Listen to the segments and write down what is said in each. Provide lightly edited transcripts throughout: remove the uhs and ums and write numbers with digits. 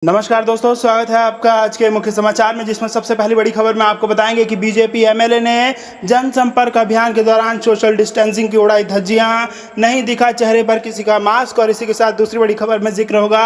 नमस्कार दोस्तों, स्वागत है आपका आज के मुख्य समाचार में, जिसमें सबसे पहली बड़ी खबर में आपको बताएंगे कि बीजेपी एमएलए ने जनसंपर्क अभियान के दौरान सोशल डिस्टेंसिंग की उड़ाई धज्जियां, नहीं दिखा चेहरे पर किसी का मास्क। और इसी के साथ दूसरी बड़ी खबर में जिक्र होगा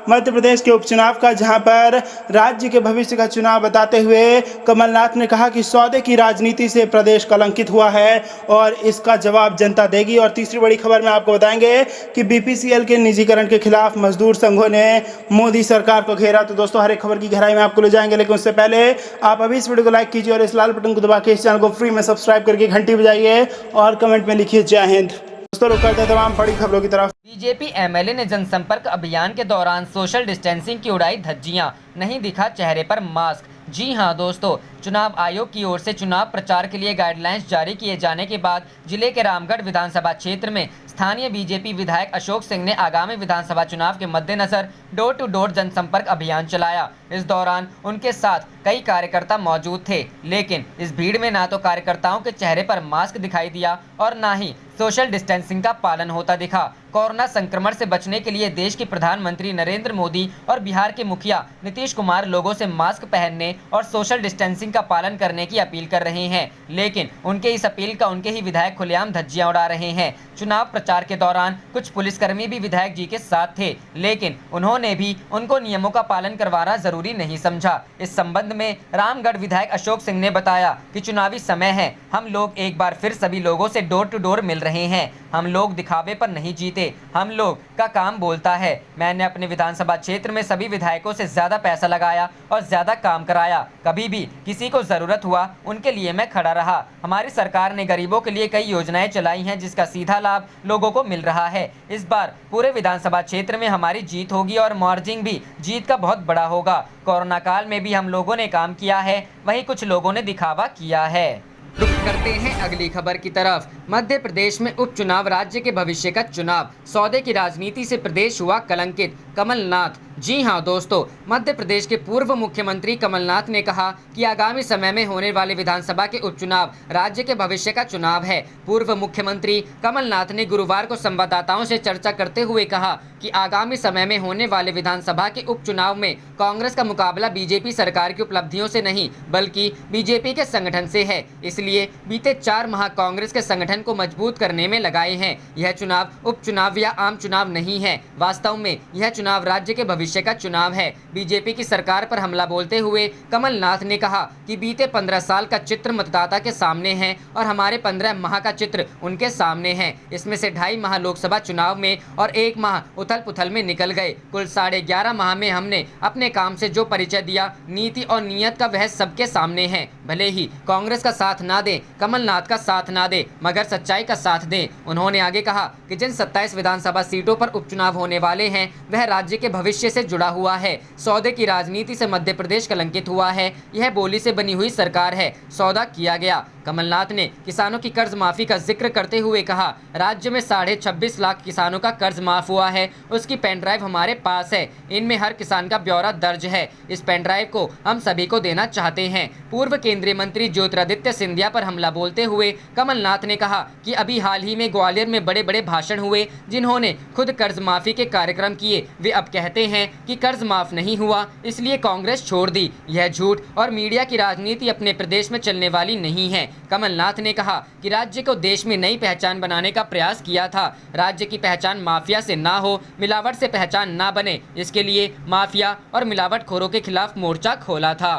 मध्य प्रदेश के उपचुनाव का, जहां पर राज्य के भविष्य का चुनाव बताते हुए कमलनाथ ने कहा कि सौदे की राजनीति से प्रदेश कलंकित हुआ है और इसका जवाब जनता देगी। और तीसरी बड़ी खबर में आपको बताएंगे कि बीपीसीएल के निजीकरण के खिलाफ मजदूर संघों ने मोदी सरकार को घेरा। तो दोस्तों, हर एक खबर की गहराई में आपको ले जाएंगे, लेकिन उससे पहले आप अभी इस वीडियो को लाइक कीजिए और इस लाल बटन को दबा के इस चैनल को फ्री में सब्सक्राइब करके घंटी बजाइए और कमेंट में लिखिए जय हिंद। दोस्तों, रुक करते हैं तमाम बड़ी खबरों की तरफ। बीजेपी एमएलए ने जनसंपर्क अभियान के दौरान सोशल डिस्टेंसिंग की उड़ाई धज्जियां, नहीं दिखा चेहरे पर मास्क। जी हां दोस्तों, चुनाव आयोग की ओर से चुनाव प्रचार के लिए गाइडलाइंस जारी किए जाने के बाद जिले के रामगढ़ विधानसभा क्षेत्र में स्थानीय बीजेपी विधायक अशोक सिंह ने आगामी विधानसभा चुनाव के मद्देनजर डोर टू डोर जनसंपर्क अभियान चलाया। इस दौरान उनके साथ कई कार्यकर्ता मौजूद थे, लेकिन इस भीड़ में ना तो कार्यकर्ताओं के चेहरे पर मास्क दिखाई दिया और ना ही सोशल डिस्टेंसिंग का पालन होता दिखा। कोरोना संक्रमण से बचने के लिए देश के प्रधानमंत्री नरेंद्र मोदी और बिहार के मुखिया नीतीश कुमार लोगों से मास्क पहनने और सोशल डिस्टेंसिंग का पालन करने की अपील कर रहे हैं, लेकिन उनके इस अपील का उनके ही विधायक खुलेआम धज्जियां उड़ा रहे हैं। चुनाव प्रचार के दौरान कुछ पुलिसकर्मी भी विधायक जी के साथ थे, लेकिन उन्होंने भी उनको नियमों का पालन करवाना जरूरी नहीं समझा। इस संबंध में रामगढ़ विधायक अशोक सिंह ने बताया कि चुनावी समय है, हम लोग एक बार फिर सभी लोगों से डोर टू डोर मिल रहे हैं। हम लोग दिखावे पर नहीं जीते, हम लोग का काम बोलता है। मैंने अपने विधानसभा क्षेत्र में सभी विधायकों से ज्यादा पैसा लगाया और ज्यादा काम कराया। कभी भी किसी को जरूरत हुआ उनके लिए मैं खड़ा रहा। हमारी सरकार ने गरीबों के लिए कई योजनाएं चलाई हैं, जिसका सीधा लाभ लोगों को मिल रहा है। इस बार पूरे विधानसभा क्षेत्र में हमारी जीत होगी और मार्जिन भी जीत का बहुत बड़ा होगा। कोरोना काल में भी हम लोगों ने काम किया है, वहीं कुछ लोगों ने दिखावा किया है। रुक करते हैं अगली खबर की तरफ। मध्य प्रदेश में उपचुनाव, राज्य के भविष्य का चुनाव, सौदे की राजनीति से प्रदेश हुआ कलंकित, कमलनाथ। जी हां दोस्तों, मध्य प्रदेश के पूर्व मुख्यमंत्री कमलनाथ ने कहा कि आगामी समय में होने वाले विधानसभा के उपचुनाव राज्य के भविष्य का चुनाव है। पूर्व मुख्यमंत्री कमलनाथ ने गुरुवार को संवाददाताओं से चर्चा करते हुए कहा कि आगामी समय में होने वाले विधानसभा के उपचुनाव में कांग्रेस का मुकाबला बीजेपी सरकार की उपलब्धियों से नहीं, बल्कि बीजेपी के संगठन से है। इसलिए बीते 4 माह कांग्रेस के संगठन को मजबूत करने में लगाए हैं। यह चुनाव उपचुनाव या आम चुनाव नहीं है, वास्तव में यह चुनाव राज्य के भविष्य का चुनाव है। बीजेपी की सरकार पर हमला बोलते हुए कमलनाथ ने कहा कि बीते 15 साल का चित्र मतदाता के सामने है और हमारे 15 माह का चित्र उनके सामने है। इसमें से 2.5 माह लोकसभा चुनाव में और 1 माह उथल पुथल में निकल गए। कुल 11.5 माह में हमने अपने काम से जो परिचय दिया, नीति और नीयत का, वह सबके सामने है। भले ही कांग्रेस का साथ ना दे, कमलनाथ का साथ ना दे, मगर सच्चाई का साथ दें। उन्होंने आगे कहा कि जिन 27 विधानसभा सीटों पर उपचुनाव होने वाले हैं, वह राज्य के भविष्य से जुड़ा हुआ है। सौदे की राजनीति से मध्य प्रदेश कलंकित हुआ है। यह बोली से बनी हुई सरकार है, सौदा किया गया। कमलनाथ ने किसानों की कर्ज माफी का जिक्र करते हुए कहा, राज्य में 26.5 लाख किसानों का कर्ज माफ हुआ है। उसकी पेन ड्राइव हमारे पास है, इनमें हर किसान का ब्यौरा दर्ज है। इस पेन ड्राइव को हम सभी को देना चाहते हैं। पूर्व केंद्रीय मंत्री ज्योतिरादित्य सिंधिया पर हमला बोलते हुए कमलनाथ ने कहा कि अभी हाल ही में ग्वालियर में बड़े बड़े भाषण हुए, जिन्होंने खुद कर्ज माफी के कार्यक्रम किए, वे अब कहते हैं कि कर्ज माफ नहीं हुआ, इसलिए कांग्रेस छोड़ दी। यह झूठ और मीडिया की राजनीति अपने प्रदेश में चलने वाली नहीं है। कमलनाथ ने कहा कि राज्य को देश में नई पहचान बनाने का प्रयास किया था। राज्य की पहचान माफिया से ना हो, मिलावट से पहचान ना बने, इसके लिए माफिया और मिलावटखोरों के खिलाफ मोर्चा खोला था।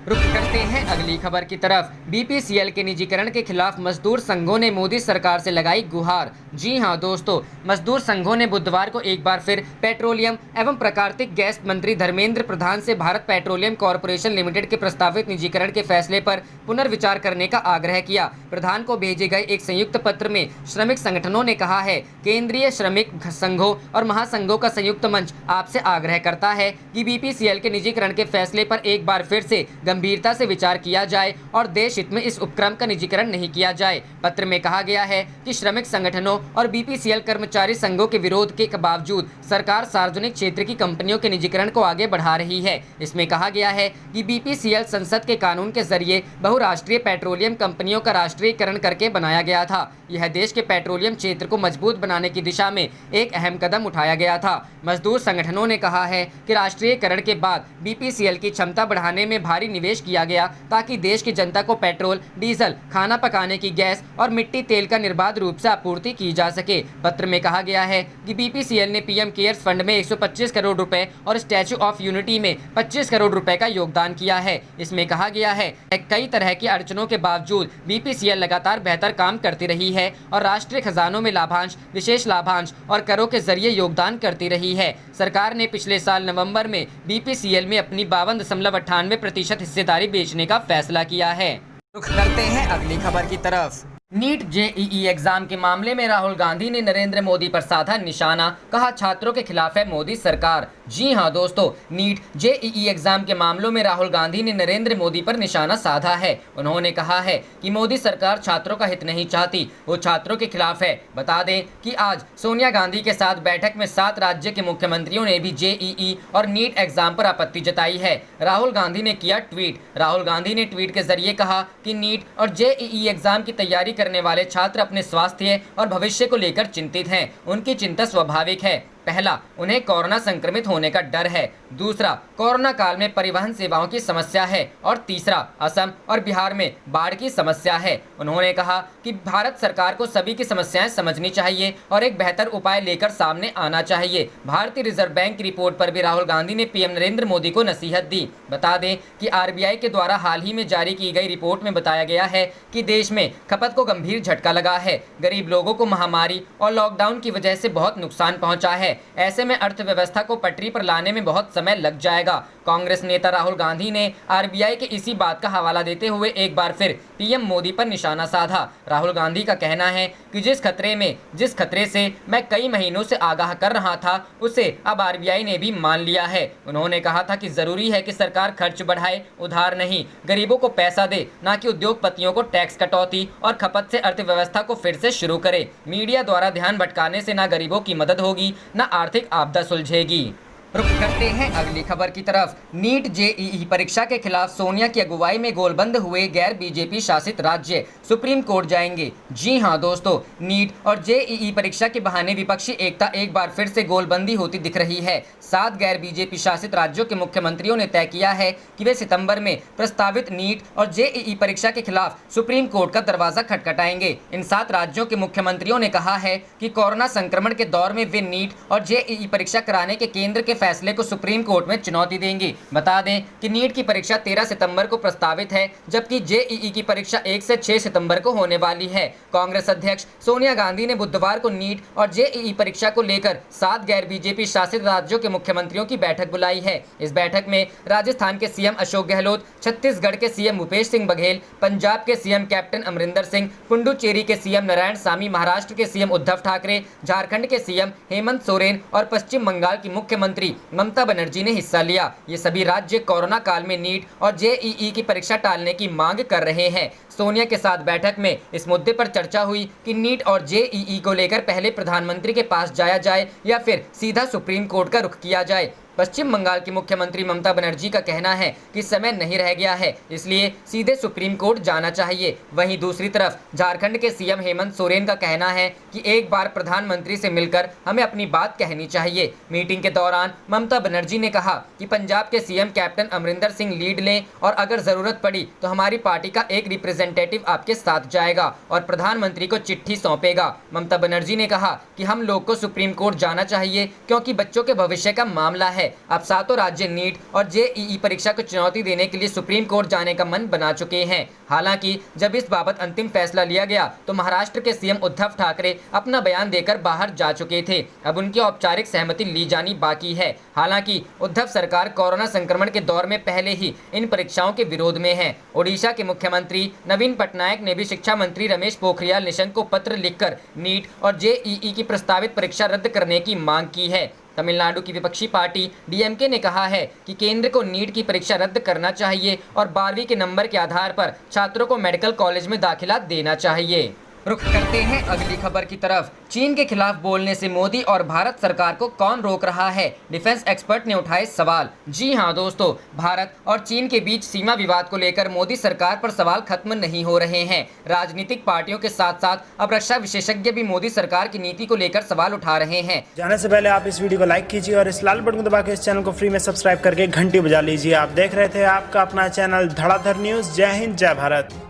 रुक करते हैं अगली खबर की तरफ। बीपीसीएल के निजीकरण के खिलाफ मजदूर संघों ने मोदी सरकार से लगाई गुहार। जी हां दोस्तों, मजदूर संघों ने बुधवार को एक बार फिर पेट्रोलियम एवं प्राकृतिक गैस मंत्री धर्मेंद्र प्रधान से भारत पेट्रोलियम कॉर्पोरेशन लिमिटेड के प्रस्तावित निजीकरण के फैसले पर पुनर्विचार करने का आग्रह किया। प्रधान को भेजे गए एक संयुक्त पत्र में श्रमिक संगठनों ने कहा है, केंद्रीय श्रमिक संघों और महासंघों का संयुक्त मंच आपसे आग्रह करता है कि बीपीसीएल के निजीकरण के फैसले पर एक बार फिर से गंभीरता से विचार किया जाए और देश हित में इस उपक्रम का निजीकरण नहीं किया जाए। पत्र में कहा गया है कि श्रमिक संगठनों और बीपीसीएल कर्मचारी संघों के विरोध के बावजूद सरकार सार्वजनिक क्षेत्र की कंपनियों के निजीकरण को आगे बढ़ा रही है। इसमें कहा गया है कि बीपीसीएल संसद के कानून के जरिए बहुराष्ट्रीय पेट्रोलियम कंपनियों का राष्ट्रीयकरण करके बनाया गया था। यह देश के पेट्रोलियम क्षेत्र को मजबूत बनाने की दिशा में एक अहम कदम उठाया गया था। मजदूर संगठनों ने कहा है कि राष्ट्रीयकरण के बाद बीपीसीएल की क्षमता बढ़ाने में भारी निवेश किया गया ताकि देश की जनता को पेट्रोल, डीजल, खाना पकाने की गैस और मिट्टी तेल का निर्बाध रूप से आपूर्ति की जा सके। पत्र में कहा गया है कि बीपीसीएल ने पीएम केयर्स फंड में 125 करोड़ रुपए और स्टैच्यू ऑफ यूनिटी में 25 करोड़ रुपए का योगदान किया है। इसमें कहा गया है कई तरह की अड़चनों के बावजूद बीपीसीएल लगातार बेहतर काम करती रही है और राष्ट्रीय खजानों में लाभांश, विशेष लाभांश और करों के जरिए योगदान करती रही है। सरकार ने पिछले साल नवंबर में बीपीसीएल में अपनी 52.98% हिस्सेदारी बेचने का फैसला किया है। रुख करते हैं अगली खबर की तरफ। नीट जेईई एग्जाम के मामले में राहुल गांधी ने नरेंद्र मोदी पर साधा निशाना, कहा छात्रों के खिलाफ है मोदी सरकार। जी हां दोस्तों, नीट जेईई एग्जाम के मामलों में राहुल गांधी ने नरेंद्र मोदी पर निशाना साधा है। उन्होंने कहा है कि मोदी सरकार छात्रों का हित नहीं चाहती, वो छात्रों के खिलाफ है। बता दें कि आज सोनिया गांधी के साथ बैठक में 7 राज्य के मुख्यमंत्रियों ने भी जेईई और नीट एग्जाम पर आपत्ति जताई है। राहुल गांधी ने किया ट्वीट। राहुल गांधी ने ट्वीट के जरिए कहा कि नीट और जेईई एग्जाम की तैयारी करने वाले छात्र अपने स्वास्थ्य और भविष्य को लेकर चिंतित हैं। उनकी चिंता स्वाभाविक है। पहला, उन्हें कोरोना संक्रमित होने का डर है। दूसरा, कोरोना काल में परिवहन सेवाओं की समस्या है। और तीसरा, असम और बिहार में बाढ़ की समस्या है। उन्होंने कहा कि भारत सरकार को सभी की समस्याएं समझनी चाहिए और एक बेहतर उपाय लेकर सामने आना चाहिए। भारतीय रिजर्व बैंक की रिपोर्ट पर भी राहुल गांधी ने पीएम नरेंद्र मोदी को नसीहत दी। बता दें कि आरबीआई के द्वारा हाल ही में जारी की गई रिपोर्ट में बताया गया है कि देश में खपत को गंभीर झटका लगा है। गरीब लोगों को महामारी और लॉकडाउन की वजह से बहुत नुकसान पहुंचा है। ऐसे में अर्थव्यवस्था को पटरी पर लाने में बहुत समय लग जाएगा। कांग्रेस नेता राहुल गांधी ने आरबीआई के इसी बात का हवाला देते हुए एक बार फिर पीएम मोदी पर निशाना साधा। राहुल गांधी का कहना है कि जिस खतरे से मैं कई महीनों से आगाह कर रहा था, उसे अब आरबीआई ने भी मान लिया है। उन्होंने कहा था कि जरूरी है कि सरकार खर्च बढ़ाए, उधार नहीं। गरीबों को पैसा दे, न कि उद्योगपतियों को टैक्स कटौती और खपत से अर्थव्यवस्था को फिर से शुरू करे। मीडिया द्वारा ध्यान भटकाने से न गरीबों की मदद होगी, न आर्थिक आपदा सुलझेगी। रुक करते हैं अगली खबर की तरफ। नीट जेईई परीक्षा के खिलाफ सोनिया की अगुवाई में गोलबंद हुए गैर बीजेपी शासित राज्य सुप्रीम कोर्ट जाएंगे। जी हां दोस्तों, नीट और जेईई परीक्षा के बहाने विपक्षी एकता एक बार फिर से गोलबंदी होती दिख रही है। 7 गैर बीजेपी शासित राज्यों के मुख्यमंत्रियों ने तय किया है कि वे सितंबर में प्रस्तावित नीट और जेईई परीक्षा के खिलाफ सुप्रीम कोर्ट का दरवाजा खटखटाएंगे। इन 7 राज्यों के मुख्यमंत्रियों ने कहा है कि कोरोना संक्रमण के दौर में वे नीट और जेईई परीक्षा कराने के केंद्र के फैसले को सुप्रीम कोर्ट में चुनौती देंगी। बता दें कि नीट की परीक्षा 13 सितंबर को प्रस्तावित है, जबकि जेईई की परीक्षा 1 से 6 सितंबर को होने वाली है। कांग्रेस अध्यक्ष सोनिया गांधी ने बुधवार को नीट और जेईई परीक्षा को लेकर 7 गैर बीजेपी शासित राज्यों के मुख्यमंत्रियों की बैठक बुलाई है। इस बैठक में राजस्थान के सीएम अशोक गहलोत, छत्तीसगढ़ के सीएम भूपेश सिंह बघेल, पंजाब के सीएम कैप्टन अमरिंदर सिंह, पुडुचेरी के सीएम नारायण सामी, महाराष्ट्र के सीएम उद्धव ठाकरे, झारखंड के सीएम हेमंत सोरेन और पश्चिम बंगाल की मुख्यमंत्री ममता बनर्जी ने हिस्सा लिया। ये सभी राज्य कोरोना काल में नीट और जेईई की परीक्षा टालने की मांग कर रहे हैं। सोनिया के साथ बैठक में इस मुद्दे पर चर्चा हुई कि नीट और जेईई को लेकर पहले प्रधानमंत्री के पास जाया जाए या फिर सीधा सुप्रीम कोर्ट का रुख किया जाए। पश्चिम बंगाल की मुख्यमंत्री ममता बनर्जी का कहना है कि समय नहीं रह गया है, इसलिए सीधे सुप्रीम कोर्ट जाना चाहिए। वहीं दूसरी तरफ झारखंड के सीएम हेमंत सोरेन का कहना है कि एक बार प्रधानमंत्री से मिलकर हमें अपनी बात कहनी चाहिए। मीटिंग के दौरान ममता बनर्जी ने कहा कि पंजाब के CM captain Amarinder Singh lead लें और अगर जरूरत पड़ी तो हमारी पार्टी का एक रिप्रेजेंटेटिव आपके साथ जाएगा और प्रधानमंत्री को चिट्ठी सौंपेगा। ममता बनर्जी ने कहा कि हम लोग को सुप्रीम कोर्ट जाना चाहिए क्योंकि बच्चों के भविष्य का मामला है। अब 7 राज्य नीट और जेईई परीक्षा को चुनौती देने के लिए सुप्रीम कोर्ट जाने का मन बना चुके हैं। हालांकि जब इस बाबत अंतिम फैसला लिया गया तो महाराष्ट्र के सीएम उद्धव ठाकरे अपना बयान देकर बाहर जा चुके थे। अब उनकी औपचारिक सहमति ली जानी बाकी है। हालांकि उद्धव सरकार कोरोना संक्रमण के दौर में पहले ही इन परीक्षाओं के विरोध में है। ओडिशा के मुख्यमंत्री नवीन पटनायक ने भी शिक्षा मंत्री रमेश पोखरियाल निशंक को पत्र लिखकर नीट और जेईई की प्रस्तावित परीक्षा रद्द करने की मांग की है। तमिलनाडु की विपक्षी पार्टी डीएमके ने कहा है कि केंद्र को नीट की परीक्षा रद्द करना चाहिए और 12वीं के नंबर के आधार पर छात्रों को मेडिकल कॉलेज में दाखिला देना चाहिए। रुख करते हैं अगली खबर की तरफ। चीन के खिलाफ बोलने से मोदी और भारत सरकार को कौन रोक रहा है? डिफेंस एक्सपर्ट ने उठाए सवाल। जी हां दोस्तों, भारत और चीन के बीच सीमा विवाद को लेकर मोदी सरकार पर सवाल खत्म नहीं हो रहे हैं। राजनीतिक पार्टियों के साथ साथ अब रक्षा विशेषज्ञ भी मोदी सरकार की नीति को लेकर सवाल उठा रहे हैं। जाने से पहले आप इस वीडियो को लाइक कीजिए और इस लाल बटन को दबा के इस चैनल को फ्री में सब्सक्राइब करके घंटी बजा लीजिए। आप देख रहे थे आपका अपना चैनल धड़ाधड़ न्यूज। जय हिंद, जय भारत।